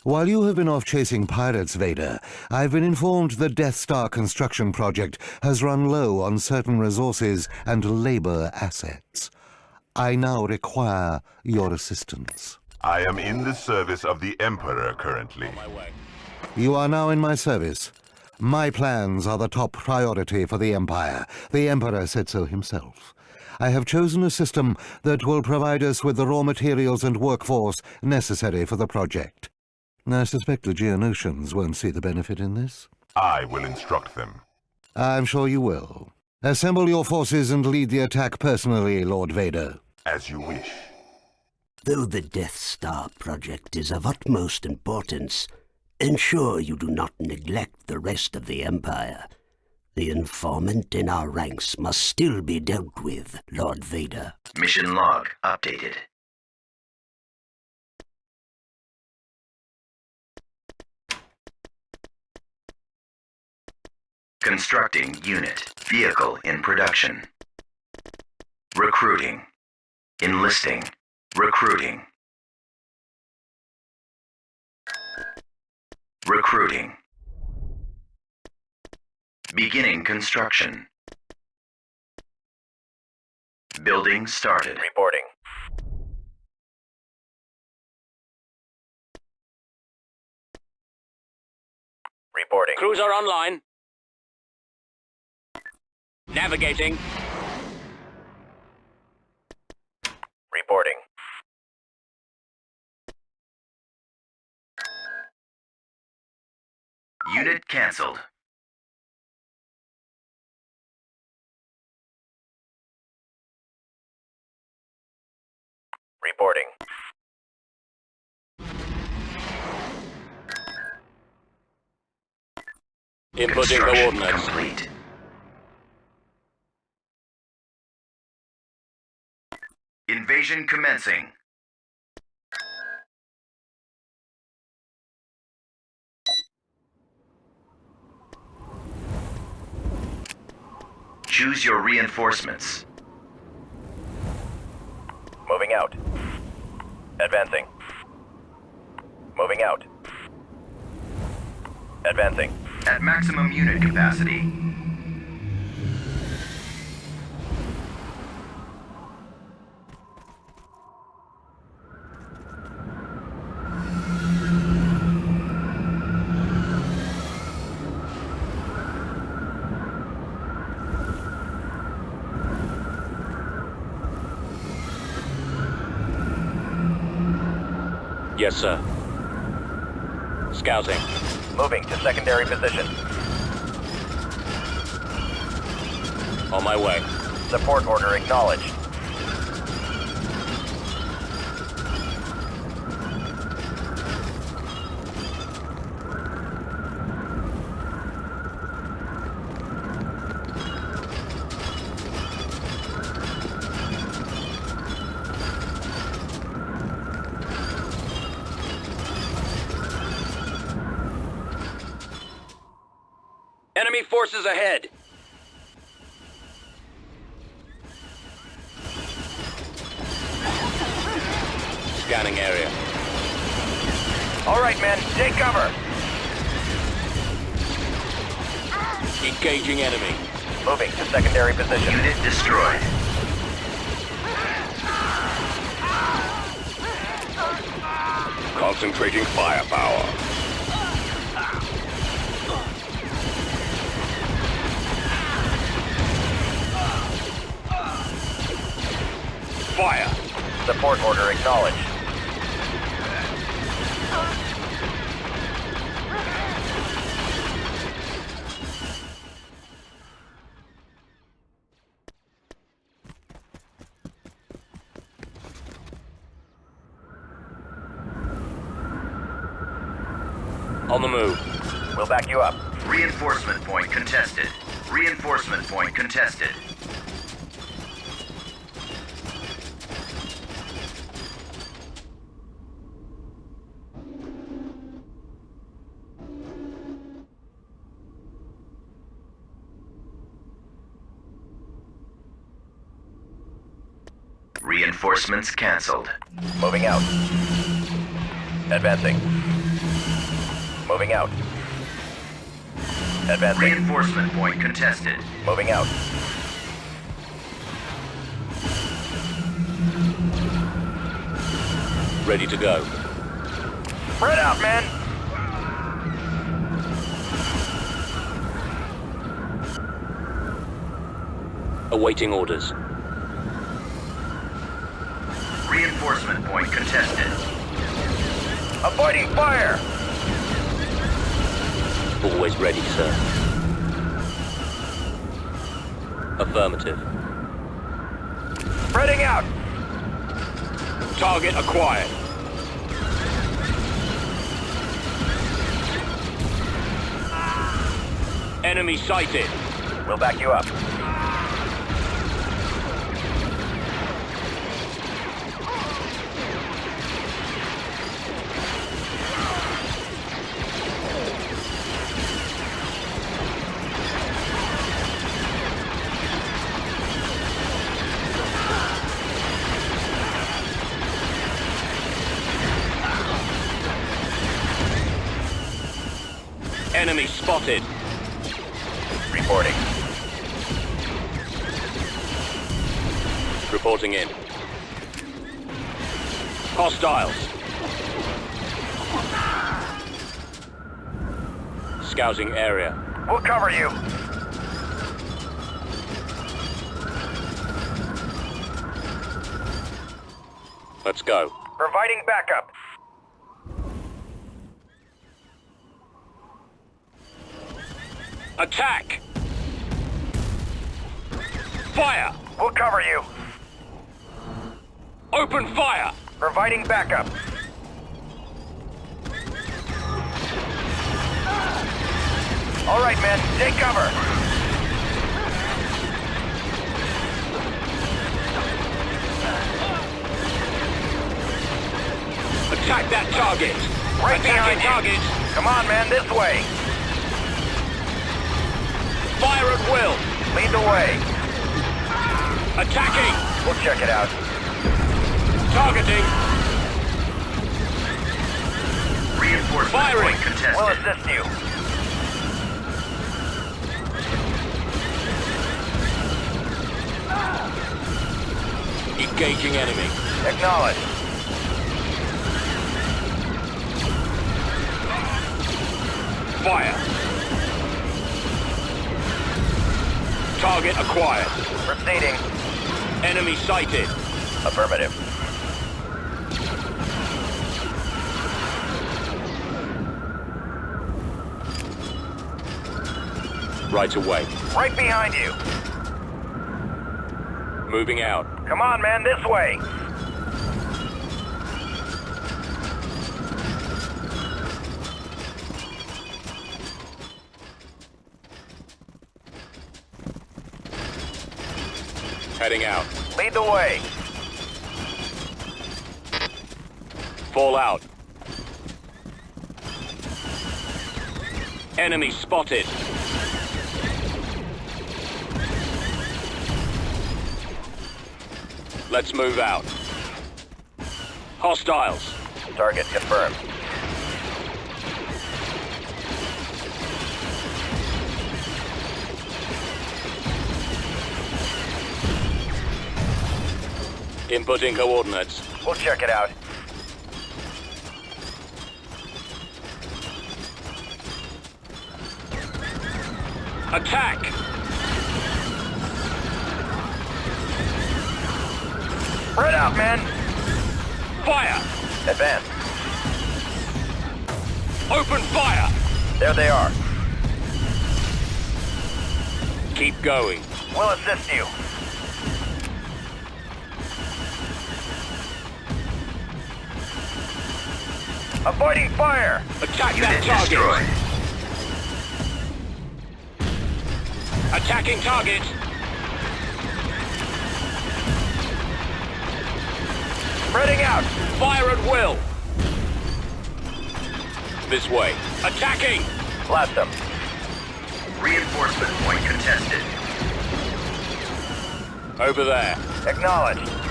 While you have been off chasing pirates, Vader, I've been informed the Death Star construction project has run low on certain resources and labor assets. I now require your assistance. I am in the service of the Emperor currently. You are now in my service. My plans are the top priority for the Empire. The Emperor said so himself. I have chosen a system that will provide us with the raw materials and workforce necessary for the project. I suspect the Geonosians won't see the benefit in this. I will instruct them. I'm sure you will. Assemble your forces and lead the attack personally, Lord Vader. As you wish. Though the Death Star project is of utmost importance, ensure you do not neglect the rest of the Empire. The informant in our ranks must still be dealt with, Lord Vader. Mission log updated. Constructing unit. Vehicle in production. Recruiting. Enlisting. Recruiting. Recruiting. Beginning construction. Building started. Reporting. Reporting. Crews are online. Navigating. Reporting. Unit cancelled. Reporting. Inputting Construction coordinates. complete. Invasion commencing. Choose your reinforcements. Moving out. Advancing. Moving out. Advancing. At maximum unit capacity. Yes, sir. Scouting. Moving to secondary position. On my way. Support order acknowledged. Enemy forces ahead. Scanning area. All right, men, take cover. Engaging enemy. Moving to secondary position. Unit destroyed. Concentrating firepower. Fire. Support order acknowledged. On the move. We'll back you up. Reinforcement point contested. Reinforcement point contested. Reinforcements cancelled. Moving out. Advancing. Moving out. Advancing. Reinforcement point contested. Moving out. Ready to go. Spread out, men! Awaiting orders. Reinforcement point contested. Avoiding fire! Always ready, sir. Affirmative. Spreading out! Target acquired. Enemy sighted. We'll back you up. Enemy spotted. Reporting. Reporting in. Hostiles. Scouting area. We'll cover you. Let's go. Providing backup. Attack! Fire! We'll cover you. Open fire! Providing backup. All right, men, take cover. Attack that target! Right Attacking behind you. target! Come on, men, this way. Fire at will! Lead the way. Attacking! We'll check it out. Targeting! Reinforcement Firing. point contested. We'll assist you. Engaging enemy. Acknowledge. Fire! Target acquired. Proceeding. Enemy sighted. Affirmative. Right away. Right behind you. Moving out. Come on, man, this way. Heading out. Lead the way. Fall out. Enemy spotted. Let's move out. Hostiles. Target confirmed. Inputting coordinates. We'll check it out. Attack! Spread out, men. Fire! Advance. Open fire! There they are. Keep going. We'll assist you. Avoiding fire. Attack Unit that target! destroyed. Attacking target! Spreading out. Fire at will! This way. Attacking! Blast them. Reinforcement point contested. Over there. Acknowledged.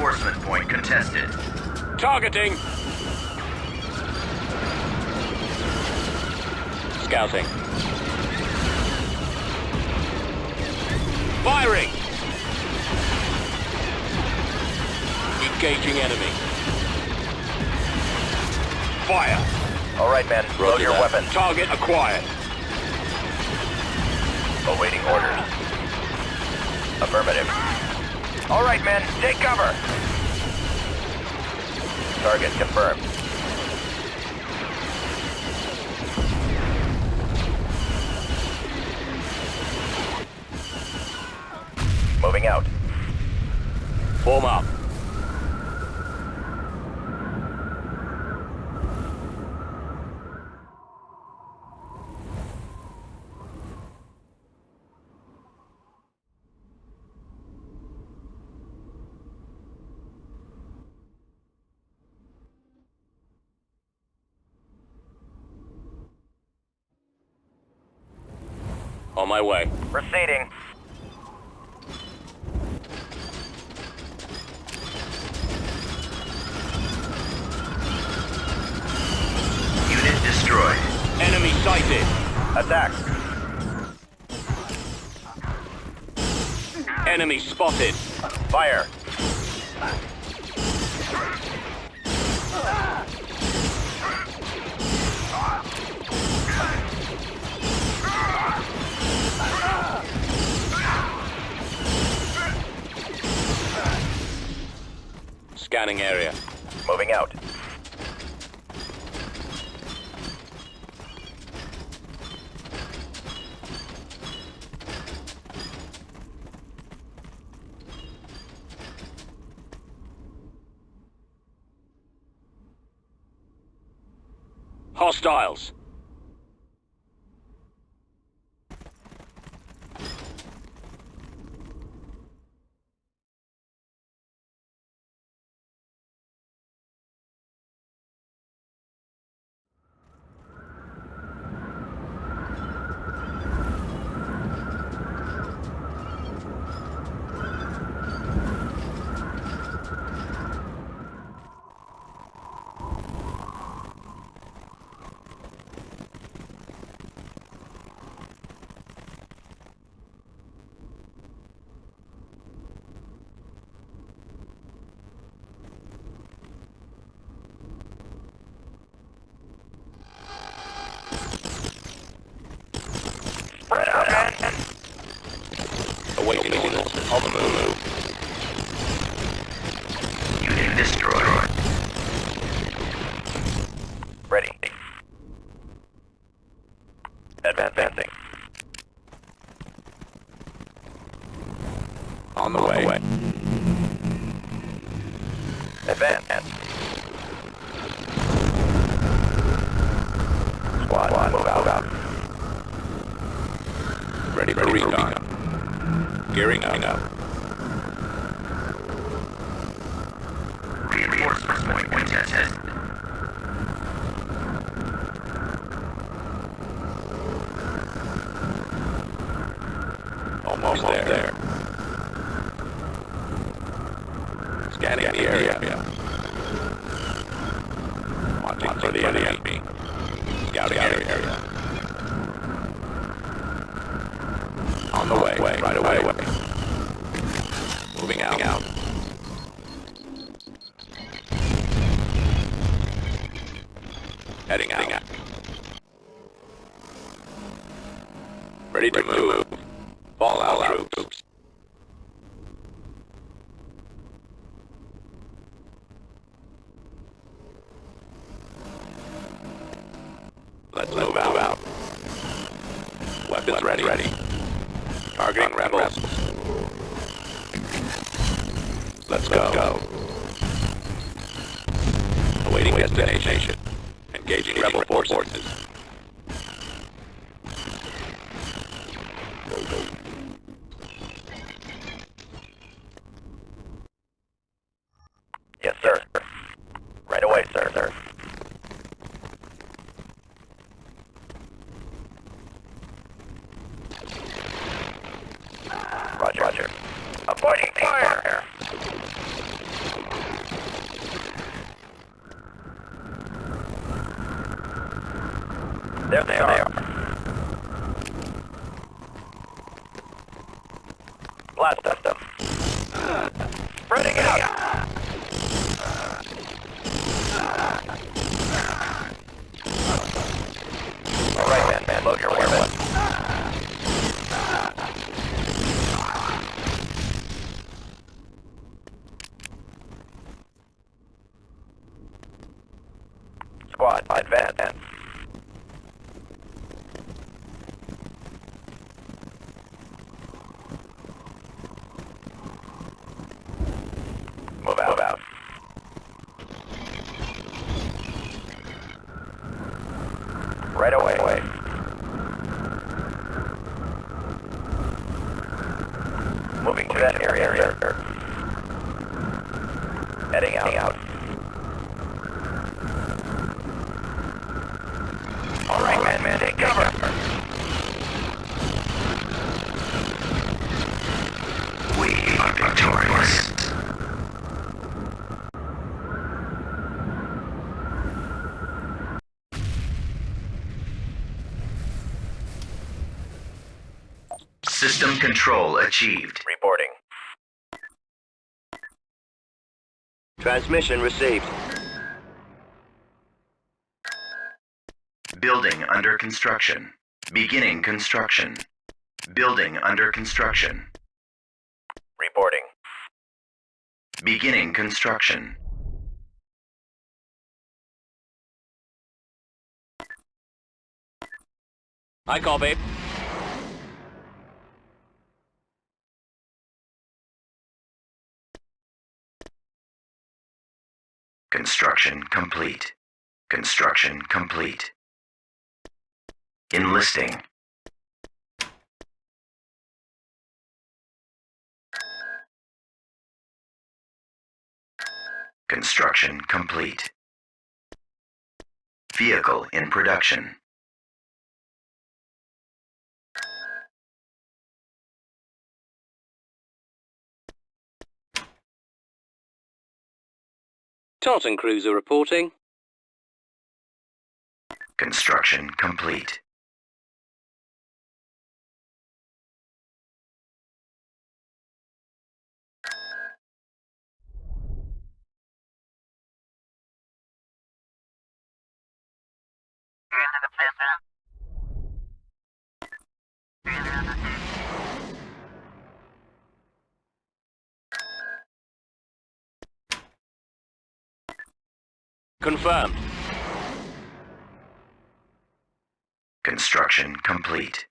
Reinforcement point contested. Targeting. Scouting. Firing. Engaging enemy. Fire. All right, men. Load Roger your that. weapons. Target acquired. Awaiting orders. Affirmative. All right, men. Take cover. Target confirmed. Moving out. Form up. On my way. Proceeding. Unit destroyed. Enemy sighted. Attack. Enemy spotted. Fire. Scanning area. Moving out. Hostiles. Spread out, men. Awaiting orders. On the move. Unit destroyed. Ready. Advancing. On the way. Advance. Squad, move out. Ready for recon. Gearing up. Reinforcement point contested. Almost there. Scanning the area. Watching for the enemy. Scouting area. On the way. Right away. Moving out. Heading out. Ready to move. Fall out, troops. Let's move out. Weapons ready. Targeting rebels. Let's go. Awaiting destination. Engaging rebel forces. Yes, sir. Right away, sir. Roger. Avoiding fire. There they are. Blast them. Spreading out. All right, man. Load your weapon. Squad, advance. Move out. Right away. Moving to that area. Heading out. All right, man. Take cover. We are victorious. System control achieved. Reporting. Transmission received. Building under construction. Beginning construction. Building under construction. Reporting. Beginning construction. I copy. Construction complete. Construction complete. Enlisting. Construction complete. Vehicle in production. Tartan cruiser reporting. Construction complete. Confirmed. Construction complete.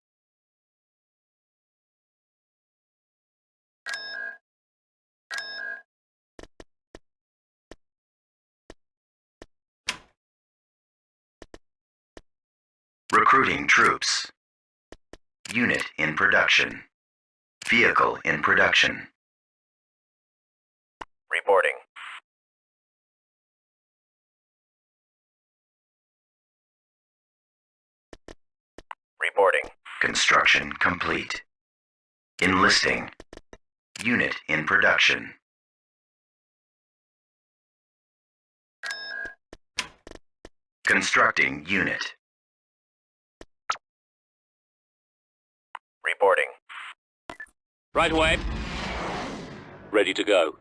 Recruiting troops. Unit in production. Vehicle in production. Reporting. Reporting. Construction complete. Enlisting. Unit in production. Constructing unit. Reporting. Right away. Ready to go.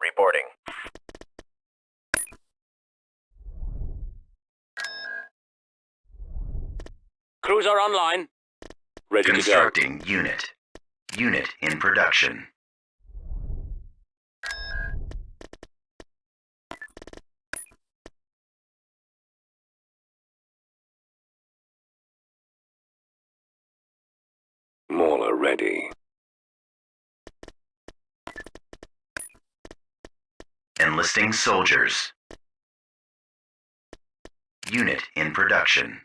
Reporting. Cruiser online. Ready to go. Constructing unit. Unit in production. Mauler ready. Enlisting soldiers. Unit in production.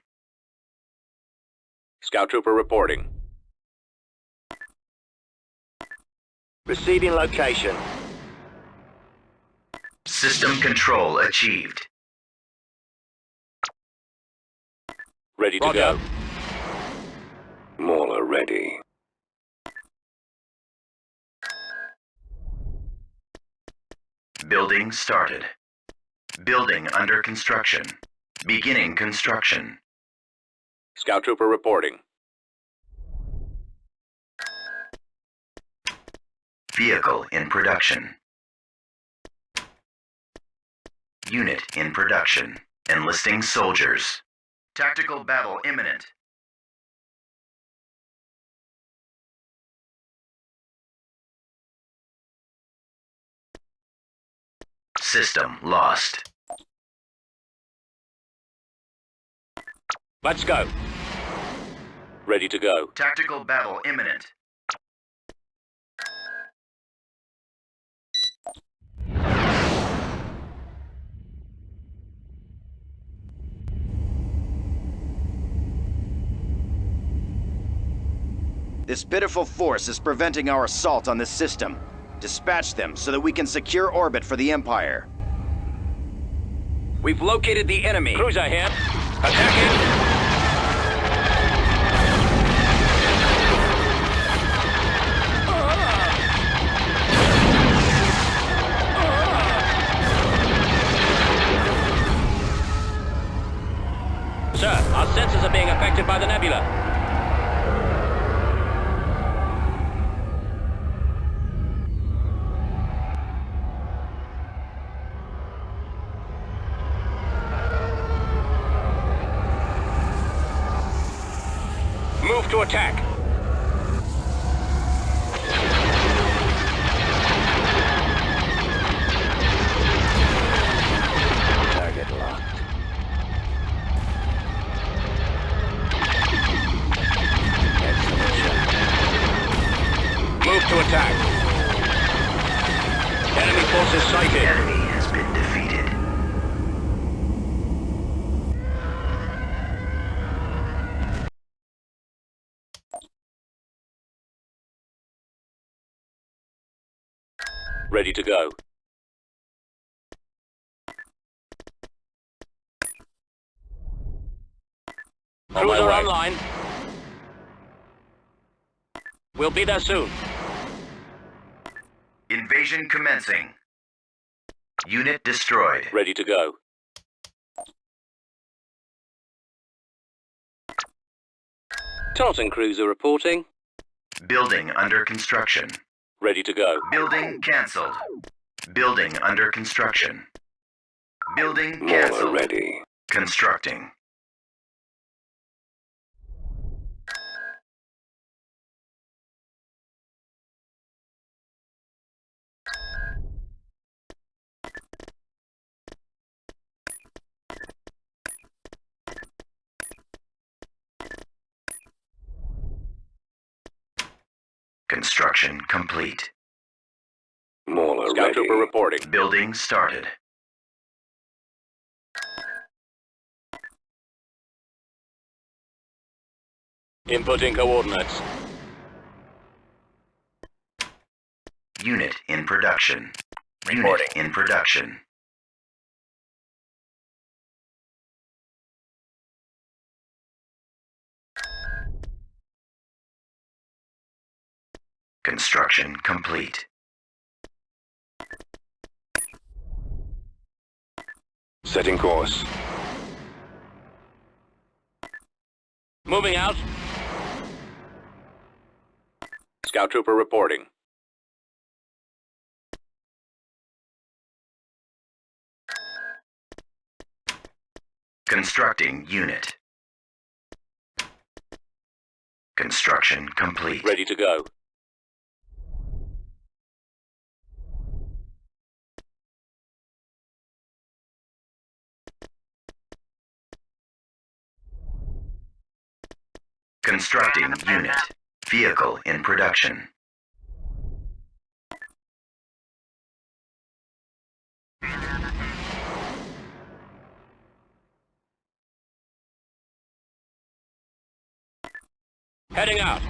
Scout trooper reporting. Receiving location. System control achieved. Ready to Roger. go. Mauler ready. Building started. Building under construction. Beginning construction. Scout Trooper reporting. Vehicle in production. Unit in production. Enlisting soldiers. Tactical battle imminent. System lost. Let's go. Ready to go. Tactical battle imminent. This pitiful force is preventing our assault on this system. Dispatch them so that we can secure orbit for the Empire. We've located the enemy. Cruiser here. Attacking. Sir, our sensors are being affected by the nebula. Move to attack. Target locked. Excellent shot. Move to attack. Enemy forces sighted. Enemy has been defeated. Ready to go. Cruiser online. We'll be there soon. Invasion commencing. Unit destroyed. Ready to go. Tarleton Cruiser reporting. Building under construction. Ready to go. Building cancelled. Building under construction. Building Mauler cancelled. ready. Constructing. Construction complete. Mauler Scout ready. Trooper reporting. Building started. Inputting coordinates. Unit in production. Reporting. Unit in production. Construction complete. Setting course. Moving out. Scout Trooper reporting. Constructing unit. Construction complete. Ready to go. Constructing unit. Vehicle in production. Heading out.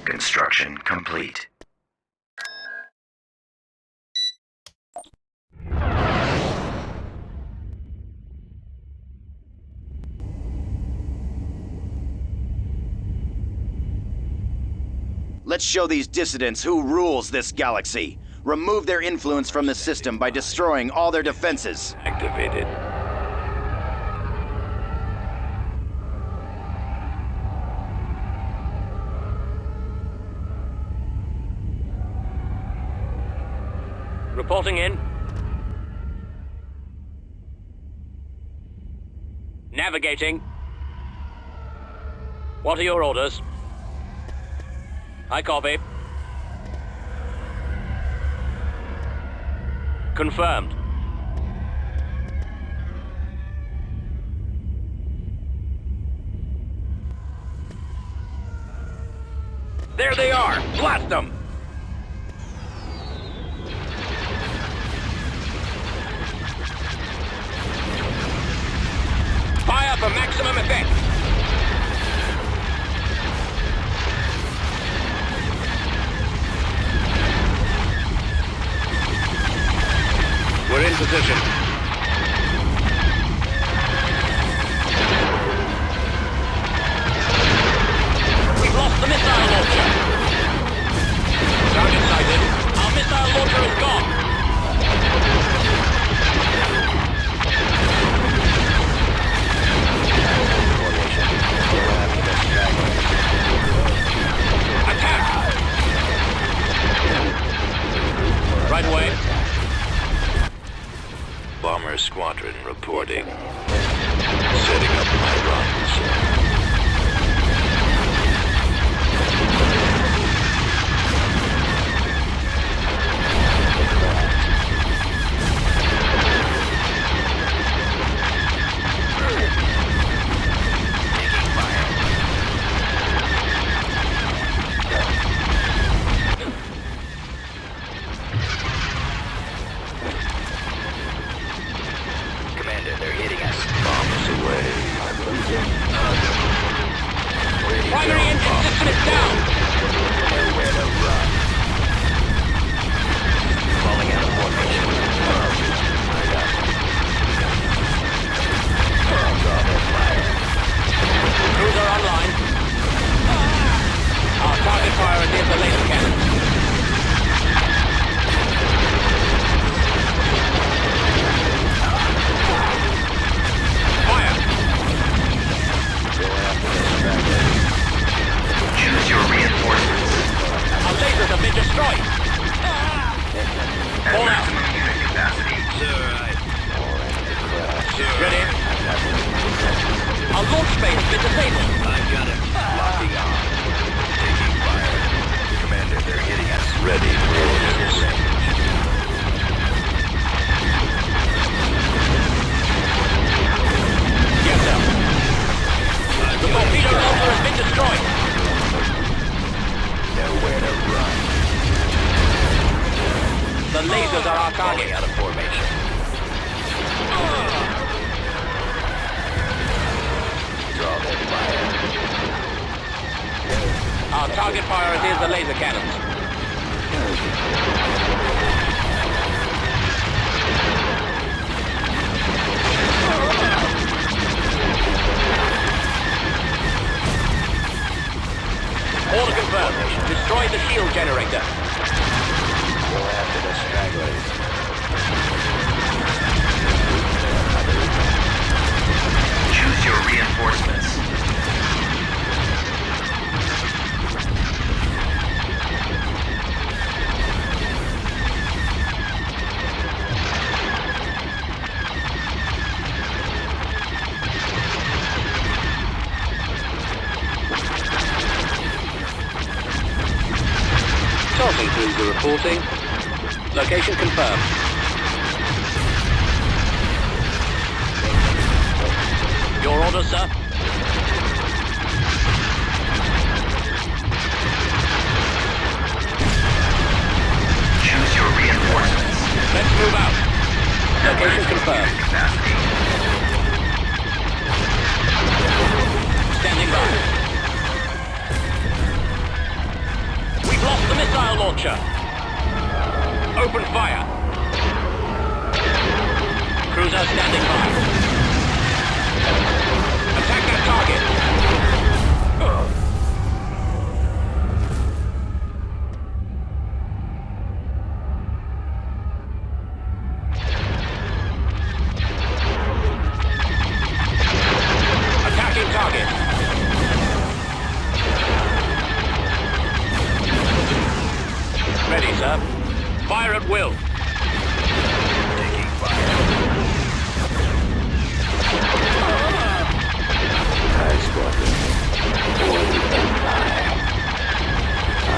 Construction complete. Let's show these dissidents who rules this galaxy. Remove their influence from the system by destroying all their defenses. Activated. Reporting in. Navigating. What are your orders? I copy. Confirmed. There they are! Blast them! Fire for maximum effect! We're in position. We've lost the missile launcher. Target sighted. Our missile launcher is gone. Attack! Right away. Bomber Squadron reporting. Setting up my runs. Commander, they're hitting us. Bombs away. Primary engine system is down. Nowhere to run. Falling out of formation. Draw their fire. Cruiser online. Our target priority is the laser cannon. Fire! Choose your reinforcements. Our lasers have been destroyed. At Fall out. maximum unit capacity. Ready? Our launch bay has been disabled. I got it. Locking on. Taking fire. Commander, they're hitting us. Ready for orders. Yes, sir. The torpedo launcher has been destroyed. Nowhere to run. The lasers are our target. Falling out of formation. Draw their fire. Our target priority is the laser cannons. Order confirmed. Destroy the shield generator. Go after the stragglers. Choose your reinforcements. Charlton Cruiser reporting. Location confirmed. Your order, sir? Choose your reinforcements. Let's move out. Location confirmed. Unit capacity. Standing by. We've lost the missile launcher. Open fire. Cruiser standing by. Attack that target. sir. Fire at will. Taking fire. TIE Squadron. For the Empire.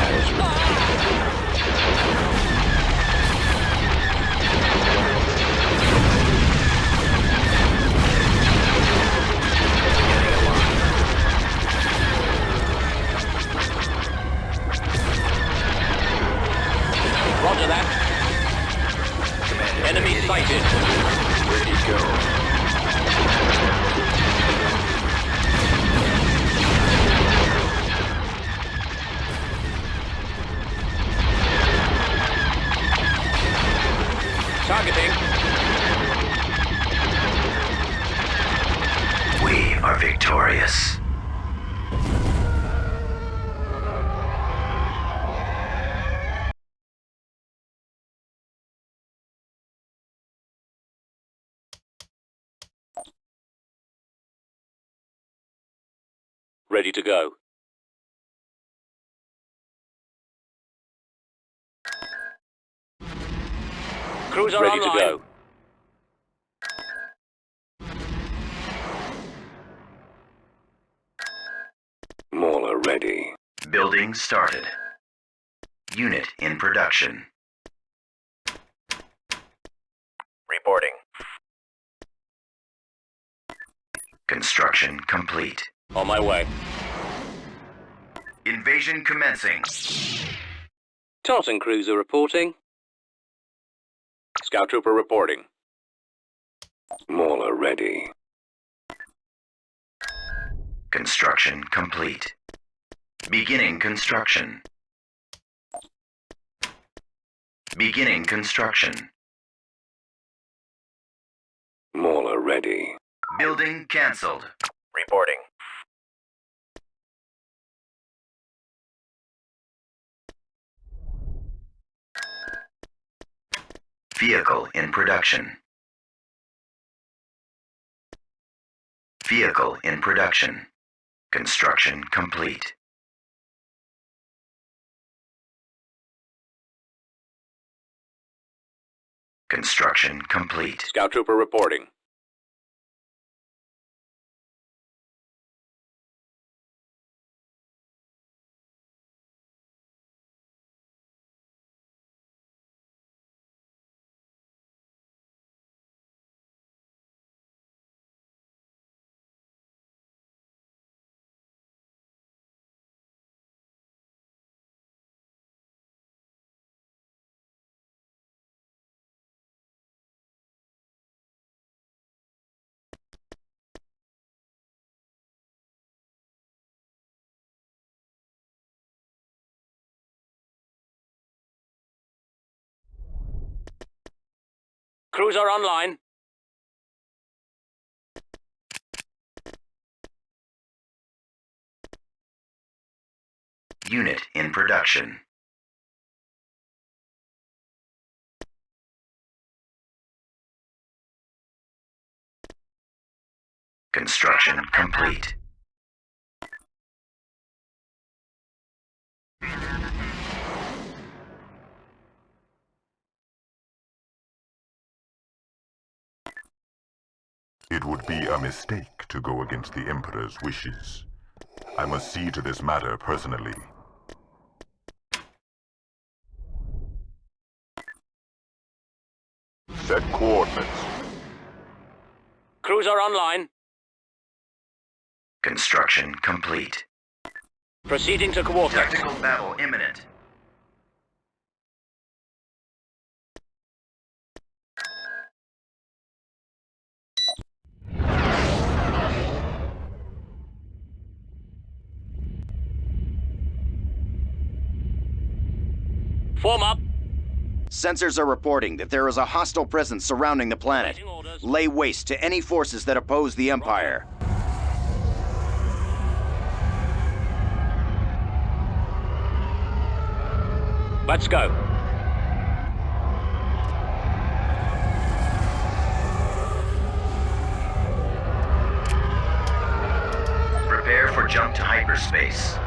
Eyes Roger that. Enemy sighted. Ready to go. Targeting. We are victorious. Ready to go. Cruiser ready online. to go. Mauler ready. Building started. Unit in production. Reporting. Construction complete. On my way. Invasion commencing. Tartan cruiser reporting. Scout trooper reporting. Mauler ready. Construction complete. Beginning construction. Beginning construction. Mauler ready. Building cancelled. Reporting. Vehicle in production. Vehicle in production. Construction complete. Construction complete. Scout trooper reporting. Cruiser online. Unit in production. Construction complete. It would be a mistake to go against the Emperor's wishes. I must see to this matter personally. Set coordinates. Cruiser online. Construction complete. Proceeding to coordinates. Tactical battle imminent. Form up. Sensors are reporting that there is a hostile presence surrounding the planet. Awaiting orders. Lay waste to any forces that oppose the Empire. Let's go. Prepare for jump to hyperspace.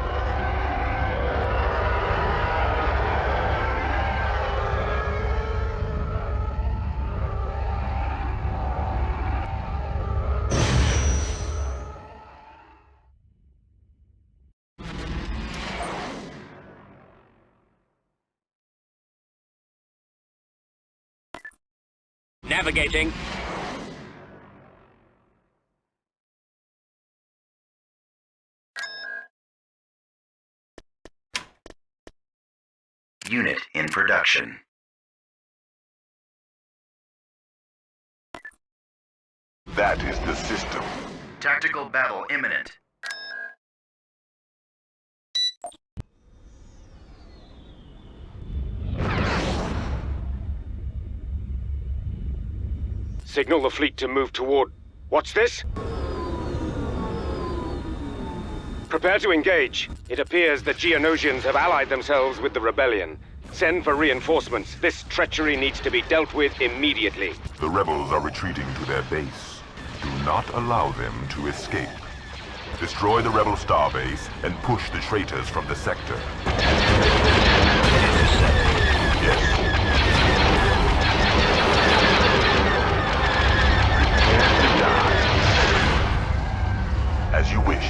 Navigating. Unit in production. That is the system. Tactical battle imminent. Signal the fleet to move toward... What's this? Prepare to engage. It appears the Geonosians have allied themselves with the rebellion. Send for reinforcements. This treachery needs to be dealt with immediately. The rebels are retreating to their base. Do not allow them to escape. Destroy the rebel starbase and push the traitors from the sector. Yes. As you wish.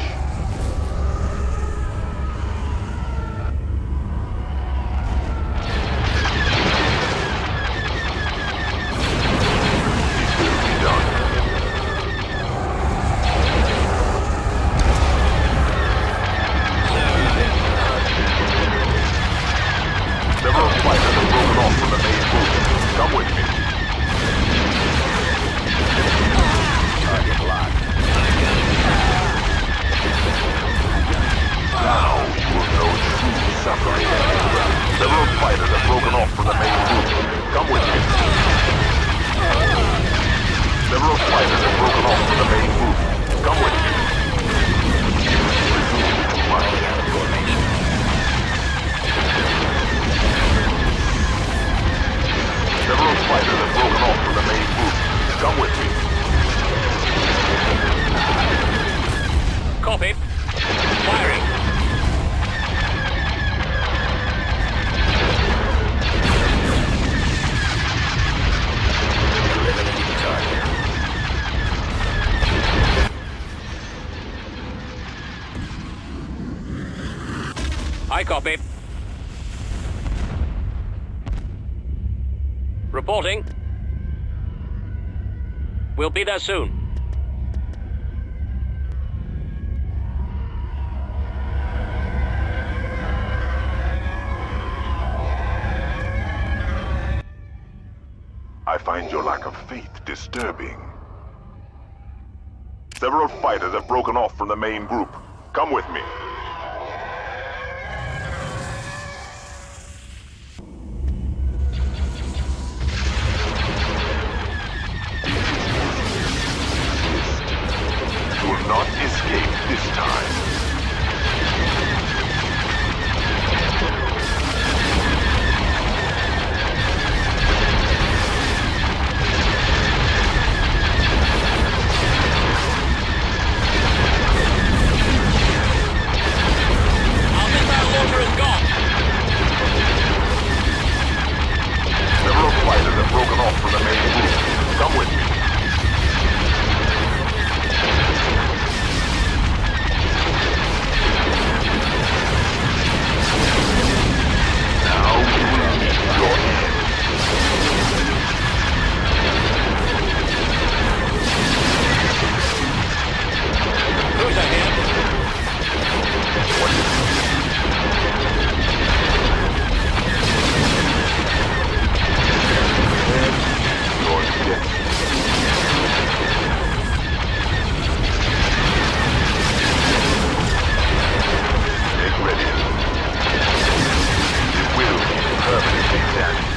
Several fighters have broken off from the main group. Come with me. Target locked. Now you will know true suffering. Several fighters have broken off from the main group. Come with me. Several fighters have broken off from the main group. Come with me. Several fighters have broken off from the main group. Come with me. Copy. Firing. Eliminating target. I copy. Reporting. We'll be there soon. I find your lack of faith disturbing. Several fighters have broken off from the main group. Come with me. You will not escape this time. Several fighters have broken off from the main group. Come with me. Now you will meet your end. Who's ahead? What is it? Your destiny. Make ready. It will be permanently damaged.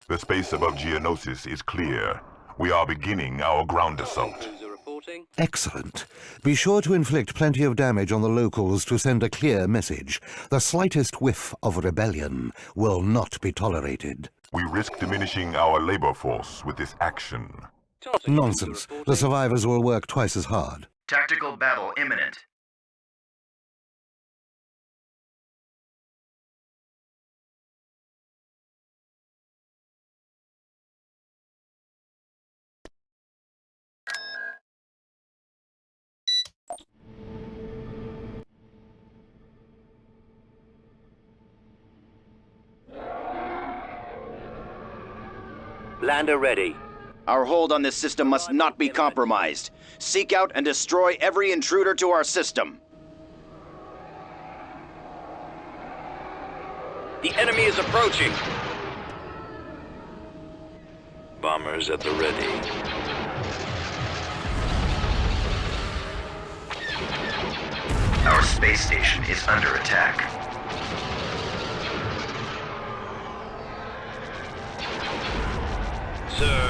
The space above Geonosis is clear. We are beginning our ground assault. User reporting. Excellent. Be sure to inflict plenty of damage on the locals to send a clear message. The slightest whiff of rebellion will not be tolerated. We risk diminishing our labor force with this action. Tartan Nonsense. user The reporting. survivors will work twice as hard. Tactical battle imminent. Lander ready. Our hold on this system must not be compromised. Seek out and destroy every intruder to our system. The enemy is approaching. Bombers at the ready. Our space station is under attack. Sir,